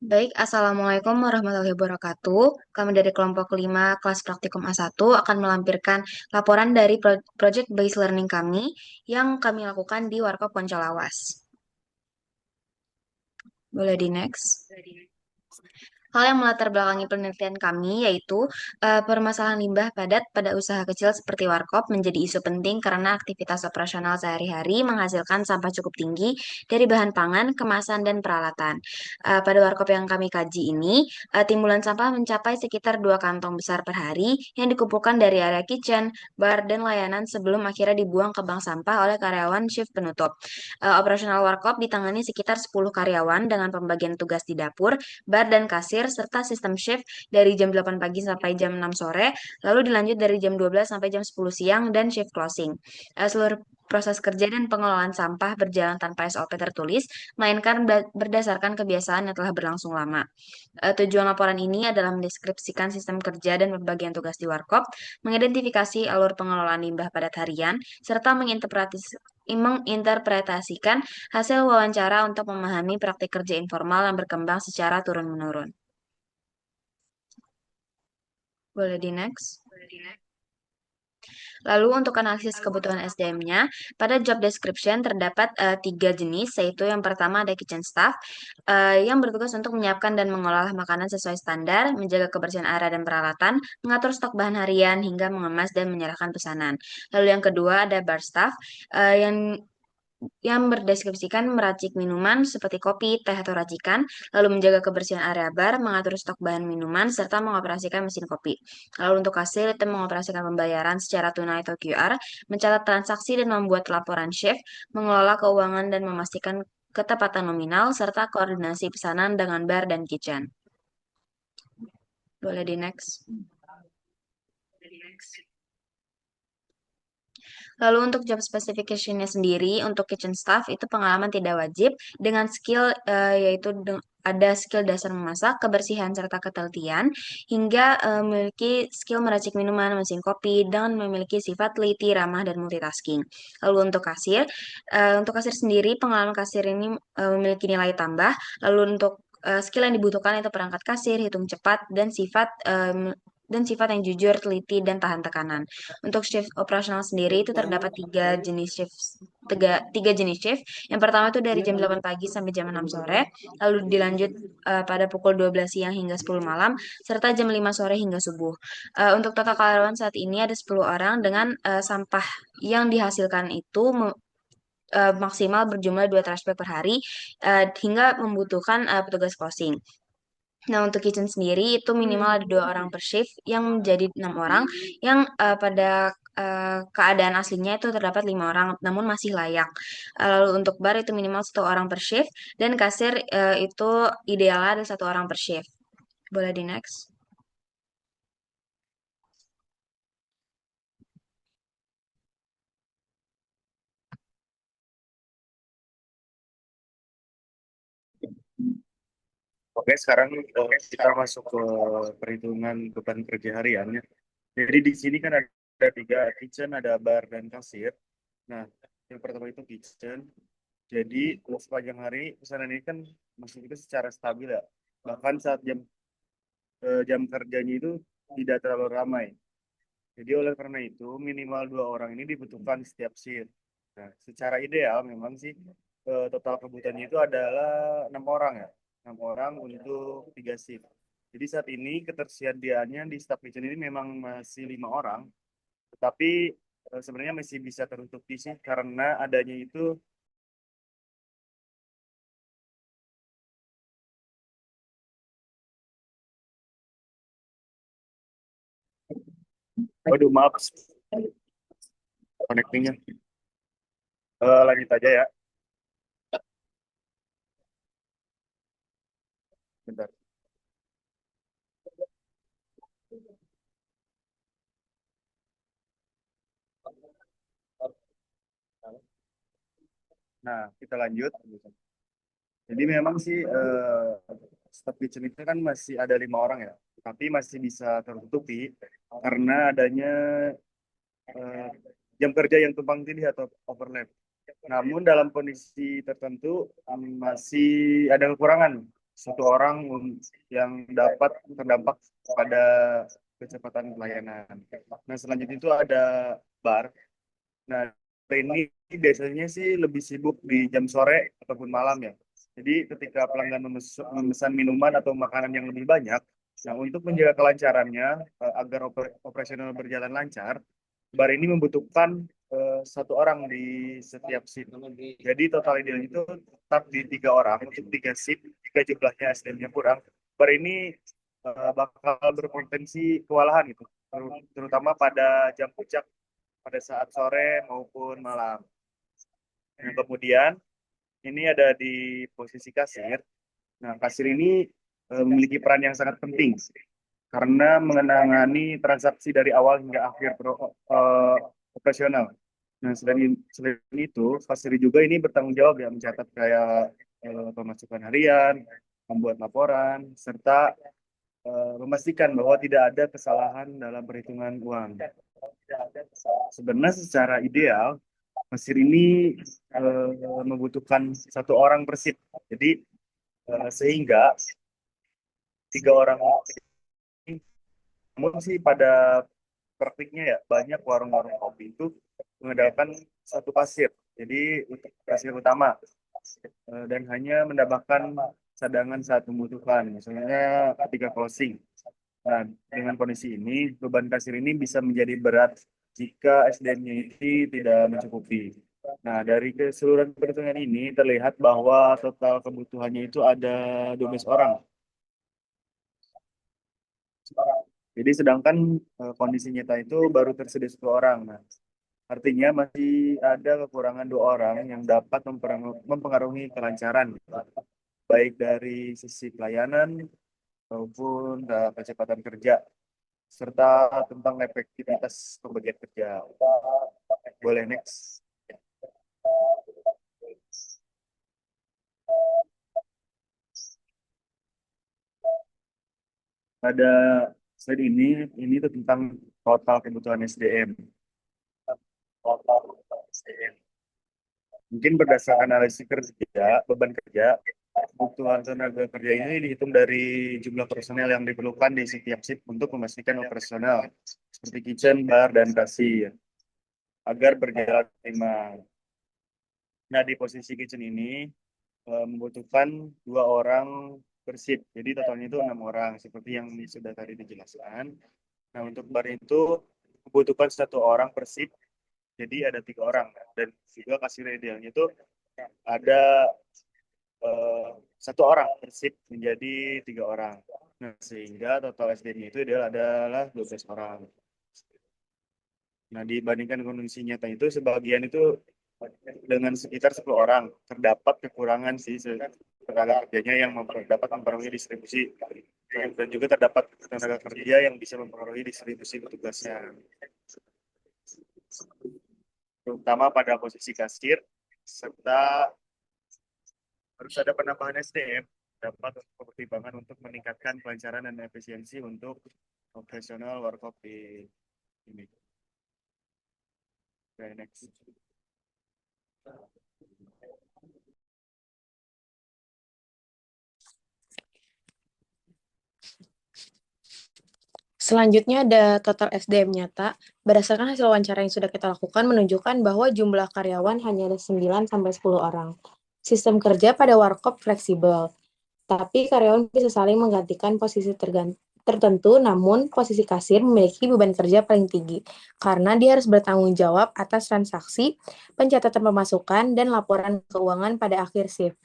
Baik, Assalamualaikum warahmatullahi wabarakatuh. Kami dari kelompok 5 kelas praktikum A1 akan melampirkan laporan dari project based learning kami yang kami lakukan di Warkop Poncolawas. Boleh di next. Hal yang melatar belakangi penelitian kami yaitu permasalahan limbah padat pada usaha kecil seperti warkop menjadi isu penting karena aktivitas operasional sehari-hari menghasilkan sampah cukup tinggi dari bahan pangan, kemasan, dan peralatan. Pada warkop yang kami kaji ini, timbulan sampah mencapai sekitar 2 kantong besar per hari yang dikumpulkan dari area kitchen, bar, dan layanan sebelum akhirnya dibuang ke bank sampah oleh karyawan shift penutup. Operasional warkop ditangani sekitar 10 karyawan dengan pembagian tugas di dapur, bar dan kasir, serta sistem shift dari jam 8 pagi sampai jam 6 sore, lalu dilanjut dari jam 12 sampai jam 10 siang, dan shift closing. Seluruh proses kerja dan pengelolaan sampah berjalan tanpa SOP tertulis, melainkan berdasarkan kebiasaan yang telah berlangsung lama. Tujuan laporan ini adalah mendeskripsikan sistem kerja dan pembagian tugas di Warkop, mengidentifikasi alur pengelolaan limbah padat harian, serta menginterpretasikan hasil wawancara untuk memahami praktik kerja informal yang berkembang secara turun-menurun. Boleh di next. Lalu untuk analisis kebutuhan SDM-nya, pada job description terdapat 3 jenis, yaitu yang pertama ada kitchen staff, yang bertugas untuk menyiapkan dan mengolah makanan sesuai standar, menjaga kebersihan area dan peralatan, mengatur stok bahan harian, hingga mengemas dan menyerahkan pesanan. Lalu yang kedua ada bar staff, yang berdeskripsikan meracik minuman seperti kopi, teh, atau racikan, lalu menjaga kebersihan area bar, mengatur stok bahan minuman, serta mengoperasikan mesin kopi. Lalu untuk kasir itu mengoperasikan pembayaran secara tunai atau QR, mencatat transaksi dan membuat laporan shift, mengelola keuangan dan memastikan ketepatan nominal, serta koordinasi pesanan dengan bar dan kitchen. Boleh di next. Lalu untuk job specification-nya sendiri, untuk kitchen staff itu pengalaman tidak wajib dengan skill yaitu ada skill dasar memasak, kebersihan serta ketelitian, hingga memiliki skill meracik minuman, mesin kopi, dan memiliki sifat teliti, ramah, dan multitasking. Lalu untuk kasir sendiri, pengalaman kasir ini memiliki nilai tambah. Lalu untuk skill yang dibutuhkan itu perangkat kasir, hitung cepat, dan sifat yang jujur, teliti, dan tahan tekanan. Untuk shift operasional sendiri itu terdapat tiga jenis shift. Yang pertama itu dari jam 8 pagi sampai jam 6 sore, lalu dilanjut pada pukul 12 siang hingga 10 malam, serta jam 5 sore hingga subuh. Untuk total karyawan saat ini ada 10 orang dengan sampah yang dihasilkan itu maksimal berjumlah 2 trash bag per hari hingga membutuhkan petugas closing. Nah, untuk kitchen sendiri itu minimal ada 2 orang per shift yang menjadi 6 orang yang pada keadaan aslinya itu terdapat 5 orang namun masih layak. Lalu untuk bar itu minimal 1 orang per shift dan kasir itu idealnya ada 1 orang per shift. Boleh di next. Oke, sekarang kita masuk ke perhitungan beban kerja hariannya. Jadi di sini kan ada tiga, kitchen, ada bar, dan kasir. Nah, yang pertama itu kitchen. Jadi sepanjang hari pesanan ini kan masih itu secara stabil ya. Bahkan saat jam kerjanya itu tidak terlalu ramai. Jadi oleh karena itu minimal 2 orang ini dibutuhkan setiap shift. Nah, secara ideal memang sih total kebutuhannya itu adalah 6 orang ya, 6 orang untuk 3 shift. Jadi saat ini ketersediaannya di staff kitchen ini memang masih 5 orang, tetapi sebenarnya masih bisa tertutupi sih karena adanya itu. Waduh, maaf connectingnya. Lanjut aja ya, bentar. Nah, kita lanjut. Jadi memang sih staff kitchen itu kan masih ada 5 orang ya, tapi masih bisa tertutupi karena adanya eh, jam kerja yang tumpang tindih atau overlap. Namun dalam kondisi tertentu masih ada kekurangan. satu orang yang terdampak pada kecepatan pelayanan. Nah, selanjutnya itu ada bar. Nah, ini biasanya sih lebih sibuk di jam sore ataupun malam ya. Jadi ketika pelanggan memesan minuman atau makanan yang lebih banyak, nah untuk menjaga kelancarannya agar operasional berjalan lancar, bar ini membutuhkan satu orang di setiap shift. Jadi total idealnya itu tetap di 3 orang untuk 3 shift. Jika jumlahnya SDM-nya kurang, bar ini bakal berpotensi kewalahan gitu, terutama pada jam puncak pada saat sore maupun malam. Nah, kemudian ini ada di posisi kasir. Nah, kasir ini memiliki peran yang sangat penting karena mengenangani transaksi dari awal hingga akhir operasional. Nah, selain itu, kasir juga ini bertanggung jawab ya mencatat kayak pemasukan harian, membuat laporan, serta memastikan bahwa tidak ada kesalahan dalam perhitungan uang. Sebenarnya secara ideal, Mesir ini membutuhkan satu orang per shift. Jadi sehingga 3 orang ini, namun sih pada praktiknya ya banyak warung-warung kopi itu mengandalkan satu kasir. Jadi untuk kasir utama dan hanya mendapatkan cadangan saat membutuhkan, misalnya ketika closing. Nah, dengan kondisi ini, beban kasir ini bisa menjadi berat jika SDM-nya ini tidak mencukupi. Nah, dari keseluruhan perhitungan ini terlihat bahwa total kebutuhannya itu ada 12 orang. Jadi sedangkan kondisi nyata itu baru tersedia 10 orang. Nah, artinya masih ada kekurangan 2 orang yang dapat mempengaruhi kelancaran, baik dari sisi pelayanan maupun kecepatan kerja, serta tentang efektivitas pembagian kerja. Boleh next. Pada slide ini tuh tentang total kebutuhan SDM. Total kebutuhan SDM. Mungkin berdasarkan analisis kerja, beban kerja, kebutuhan tenaga kerja ini dihitung dari jumlah personel yang diperlukan di setiap shift untuk memastikan operasional seperti kitchen, bar, dan kasir agar berjalan optimal. Nah, di posisi kitchen ini membutuhkan 2 orang per shift. Jadi totalnya itu 6 orang seperti yang sudah tadi dijelaskan. Nah, untuk bar itu membutuhkan 1 orang per shift. Jadi ada 3 orang dan juga kasir idealnya itu ada 1 orang per shift menjadi 3 orang. Nah, sehingga total SDM-nya itu adalah 12 orang. Nah, dibandingkan kondisi nyata itu sebagian itu dengan sekitar 10 orang terdapat kekurangan sih tenaga kerjanya yang dapat mempengaruhi distribusi dan juga terdapat tenaga kerja yang bisa mempengaruhi distribusi petugasnya, terutama pada posisi kasir, serta harus ada penambahan SDM dapat pertimbangan untuk meningkatkan kelancaran dan efisiensi untuk operasional warkop di ini. Okay, next. Selanjutnya ada total SDM nyata. Berdasarkan hasil wawancara yang sudah kita lakukan menunjukkan bahwa jumlah karyawan hanya ada 9-10 orang. Sistem kerja pada Warkop fleksibel, tapi karyawan bisa saling menggantikan posisi tertentu, namun posisi kasir memiliki beban kerja paling tinggi, karena dia harus bertanggung jawab atas transaksi, pencatatan pemasukan, dan laporan keuangan pada akhir shift.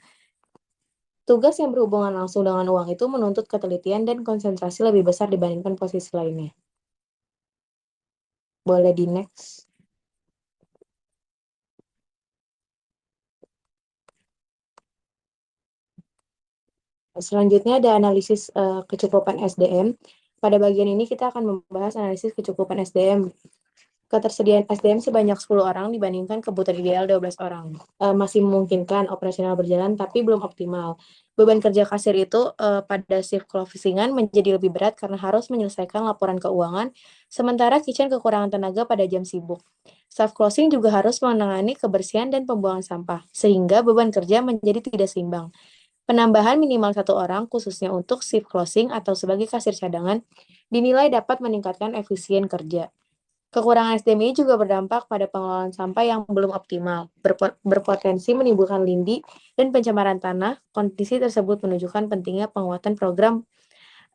Tugas yang berhubungan langsung dengan uang itu menuntut ketelitian dan konsentrasi lebih besar dibandingkan posisi lainnya. Boleh di next. Selanjutnya ada analisis kecukupan SDM. Pada bagian ini kita akan membahas analisis kecukupan SDM. Ketersediaan SDM sebanyak 10 orang dibandingkan kebutuhan ideal 12 orang. Masih memungkinkan operasional berjalan, tapi belum optimal. Beban kerja kasir itu pada shift closingan menjadi lebih berat karena harus menyelesaikan laporan keuangan, sementara kitchen kekurangan tenaga pada jam sibuk. Staff closing juga harus menangani kebersihan dan pembuangan sampah, sehingga beban kerja menjadi tidak seimbang. Penambahan minimal 1 orang, khususnya untuk shift closing atau sebagai kasir cadangan, dinilai dapat meningkatkan efisien kerja. Kekurangan SDM ini juga berdampak pada pengelolaan sampah yang belum optimal, berpotensi menimbulkan lindi dan pencemaran tanah. Kondisi tersebut menunjukkan pentingnya penguatan program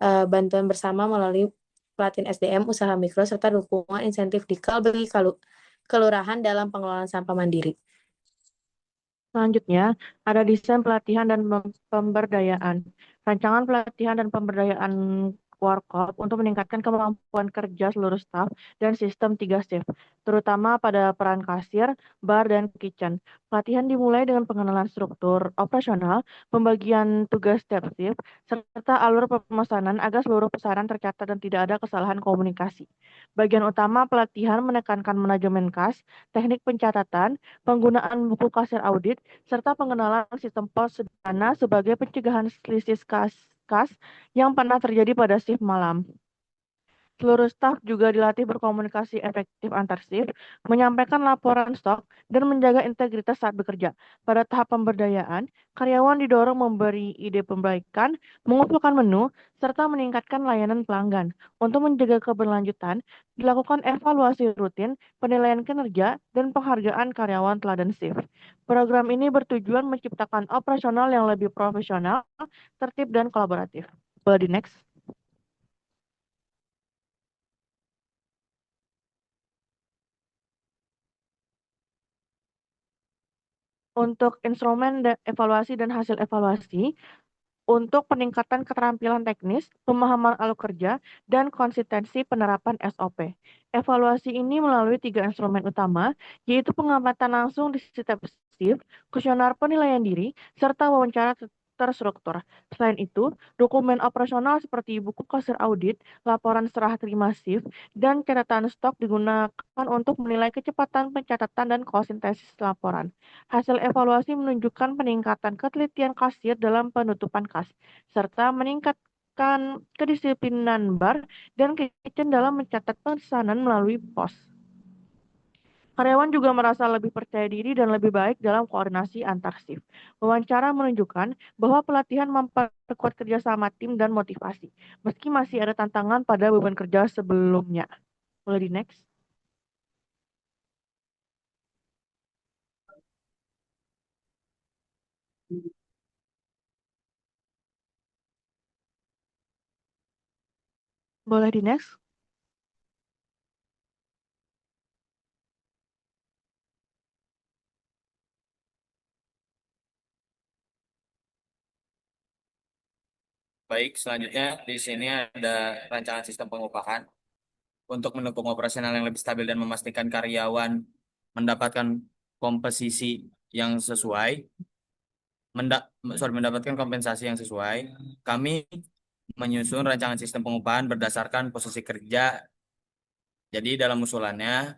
bantuan bersama melalui pelatihan SDM, usaha mikro, serta dukungan insentif dikal bagi kelurahan dalam pengelolaan sampah mandiri. Selanjutnya, ada desain pelatihan dan pemberdayaan. Rancangan pelatihan dan pemberdayaan Warkop untuk meningkatkan kemampuan kerja seluruh staf dan sistem 3 shift, terutama pada peran kasir, bar, dan kitchen. Pelatihan dimulai dengan pengenalan struktur operasional, pembagian tugas setiap shift, serta alur pemesanan agar seluruh pesanan tercatat dan tidak ada kesalahan komunikasi. Bagian utama pelatihan menekankan manajemen kas, teknik pencatatan, penggunaan buku kasir audit, serta pengenalan sistem pos sederhana sebagai pencegahan selisih kas yang pernah terjadi pada shift malam. Seluruh staf juga dilatih berkomunikasi efektif antar shift, menyampaikan laporan stok, dan menjaga integritas saat bekerja. Pada tahap pemberdayaan, karyawan didorong memberi ide perbaikan, mengumpulkan menu, serta meningkatkan layanan pelanggan. Untuk menjaga keberlanjutan, dilakukan evaluasi rutin, penilaian kinerja, dan penghargaan karyawan teladan shift. Program ini bertujuan menciptakan operasional yang lebih profesional, tertib, dan kolaboratif. Boleh di next. Untuk instrumen evaluasi dan hasil evaluasi, untuk peningkatan keterampilan teknis, pemahaman alur kerja, dan konsistensi penerapan SOP. Evaluasi ini melalui 3 instrumen utama, yaitu pengamatan langsung di setiap shift, kuesioner penilaian diri, serta wawancara terstruktur. Selain itu, dokumen operasional seperti buku kasir audit, laporan serah terima shift, dan catatan stok digunakan untuk menilai kecepatan pencatatan dan konsistensi laporan. Hasil evaluasi menunjukkan peningkatan ketelitian kasir dalam penutupan kas, serta meningkatkan kedisiplinan bar dan kitchen dalam mencatat pesanan melalui pos. Karyawan juga merasa lebih percaya diri dan lebih baik dalam koordinasi antar shift. Wawancara menunjukkan bahwa pelatihan memperkuat kerjasama tim dan motivasi, meski masih ada tantangan pada beban kerja sebelumnya. Boleh di next? Boleh di next? Baik, selanjutnya di sini ada rancangan sistem pengupahan untuk mendukung operasional yang lebih stabil dan memastikan karyawan mendapatkan komposisi yang sesuai, mendapatkan kompensasi yang sesuai. Kami menyusun rancangan sistem pengupahan berdasarkan posisi kerja. Jadi dalam usulannya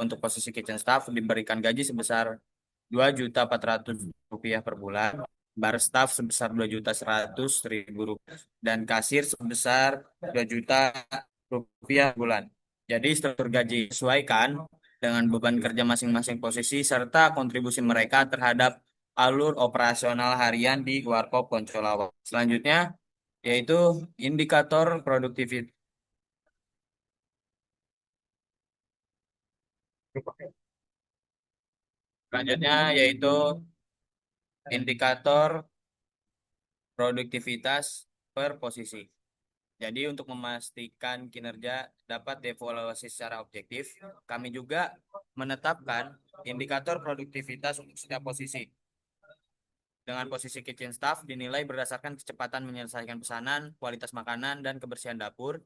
untuk posisi kitchen staff diberikan gaji sebesar Rp2.400.000 per bulan, bar staff sebesar Rp2.100.000, dan kasir sebesar Rp2 juta per bulan. Jadi struktur gaji disesuaikan dengan beban kerja masing-masing posisi serta kontribusi mereka terhadap alur operasional harian di Warkop Poncolawa. Selanjutnya yaitu indikator produktivitas. Selanjutnya yaitu indikator produktivitas per posisi. Jadi untuk memastikan kinerja dapat dievaluasi secara objektif, kami juga menetapkan indikator produktivitas untuk setiap posisi. Dengan posisi kitchen staff dinilai berdasarkan kecepatan menyelesaikan pesanan, kualitas makanan, dan kebersihan dapur.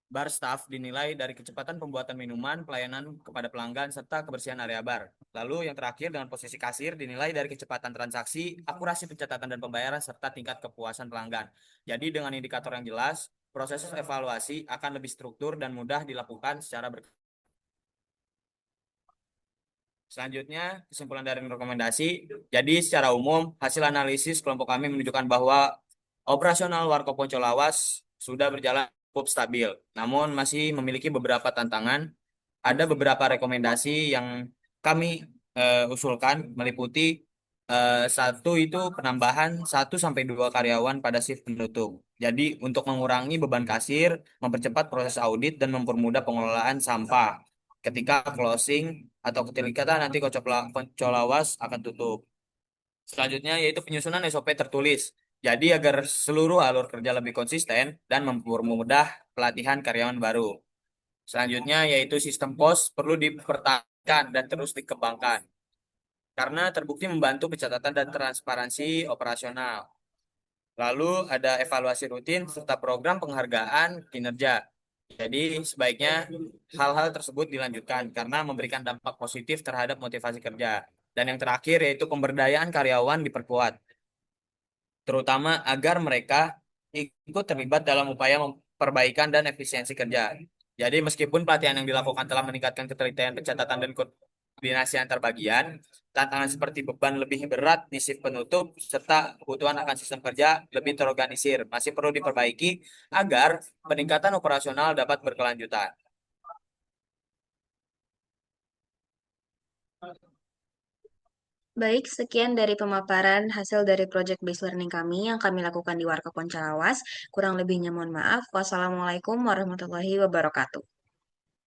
Bar staff dinilai dari kecepatan pembuatan minuman, pelayanan kepada pelanggan, serta kebersihan area bar. Lalu yang terakhir dengan posisi kasir dinilai dari kecepatan transaksi, akurasi pencatatan dan pembayaran, serta tingkat kepuasan pelanggan. Jadi dengan indikator yang jelas, proses evaluasi akan lebih struktur dan mudah dilakukan secara berkala. Selanjutnya, kesimpulan dari rekomendasi. Jadi secara umum, hasil analisis kelompok kami menunjukkan bahwa operasional Warkop Poncolawas sudah berjalan cukup stabil, namun masih memiliki beberapa tantangan. Ada beberapa rekomendasi yang kami usulkan meliputi Satu itu penambahan 1 sampai 2 karyawan pada shift penutup. Jadi untuk mengurangi beban kasir, mempercepat proses audit dan mempermudah pengelolaan sampah ketika closing atau ketika nanti Kocolawas akan tutup. Selanjutnya yaitu penyusunan SOP tertulis. Jadi agar seluruh alur kerja lebih konsisten dan mempermudah pelatihan karyawan baru. Selanjutnya yaitu sistem pos perlu dipertahankan dan terus dikembangkan karena terbukti membantu pencatatan dan transparansi operasional. Lalu ada evaluasi rutin serta program penghargaan kinerja. Jadi sebaiknya hal-hal tersebut dilanjutkan karena memberikan dampak positif terhadap motivasi kerja. Dan yang terakhir yaitu pemberdayaan karyawan diperkuat, terutama agar mereka ikut terlibat dalam upaya perbaikan dan efisiensi kerja. Jadi meskipun pelatihan yang dilakukan telah meningkatkan ketelitian pencatatan dan koordinasi antar bagian, tantangan seperti beban lebih berat di shift penutup serta kebutuhan akan sistem kerja lebih terorganisir masih perlu diperbaiki agar peningkatan operasional dapat berkelanjutan. Baik, sekian dari pemaparan hasil dari project based learning kami yang kami lakukan di Warkop Poncalawas. Kurang lebihnya mohon maaf. Wassalamualaikum warahmatullahi wabarakatuh.